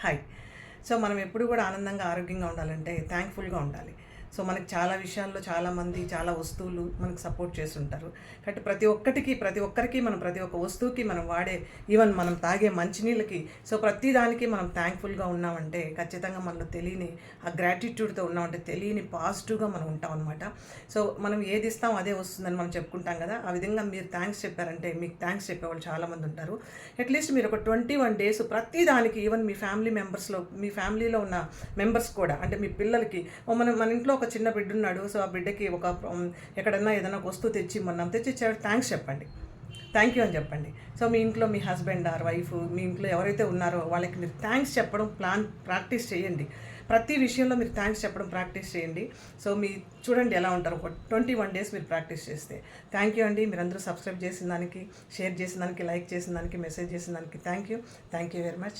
Hi. So మనం ఎప్పుడు కూడా ఆనందంగా, ఆరోగ్యంగా ఉండాలంటే థ్యాంక్ఫుల్‌గా ఉండాలి. సో మనకి చాలా విషయాల్లో చాలామంది చాలా వస్తువులు మనకు సపోర్ట్ చేస్తుంటారు. కాబట్టి ప్రతి ఒక్కరికి మనం ప్రతి ఒక్క వస్తువుకి మనం వాడే ఈవెన్ మనం తాగే మంచినీళ్ళకి ప్రతి దానికి మనం థ్యాంక్ఫుల్‌గా ఉన్నామంటే ఖచ్చితంగా మనలో తెలియని ఆ గ్రాటిట్యూడ్‌తో ఉన్నామంటే తెలియని పాజిటివ్‌గా మనం ఉంటామనమాట. సో మనం ఏది ఇస్తామో అదే వస్తుందని మనం చెప్పుకుంటాం కదా! ఆ విధంగా మీరు థ్యాంక్స్ చెప్పారంటే మీకు థ్యాంక్స్ చెప్పేవాళ్ళు చాలామంది ఉంటారు. అట్‌లీస్ట్ మీరు ఒక 21 డేస్ ప్రతి దానికి ఈవెన్ మీ ఫ్యామిలీలో ఉన్న మెంబర్స్ కూడా అంటే మీ పిల్లలకి మన ఇంట్లో ఒక చిన్న బిడ్డ ఉన్నాడు. సో ఆ బిడ్డకి ఎక్కడన్నా ఏదైనా ఒక వస్తువు తెచ్చిచ్చాడు, థ్యాంక్స్ చెప్పండి, థ్యాంక్ యూ అని చెప్పండి. సో మీ ఇంట్లో మీ హస్బెండ్ ఆర్ వైఫ్, మీ ఇంట్లో ఎవరైతే ఉన్నారో వాళ్ళకి మీరు థ్యాంక్స్ చెప్పడం ప్రాక్టీస్ చేయండి. ప్రతి విషయంలో మీరు థ్యాంక్స్ చెప్పడం ప్రాక్టీస్ చేయండి. సో చూడండి ఎలా ఉంటారు. ఒక 21 డేస్ మీరు ప్రాక్టీస్ చేస్తే. థ్యాంక్ యూ అండి. మీరందరూ సబ్స్క్రైబ్ చేసిన దానికి, షేర్ చేసిన దానికి, లైక్ చేసిన దానికి, మెసేజ్ చేసిన దానికి థ్యాంక్ యూ వెరీ మచ్.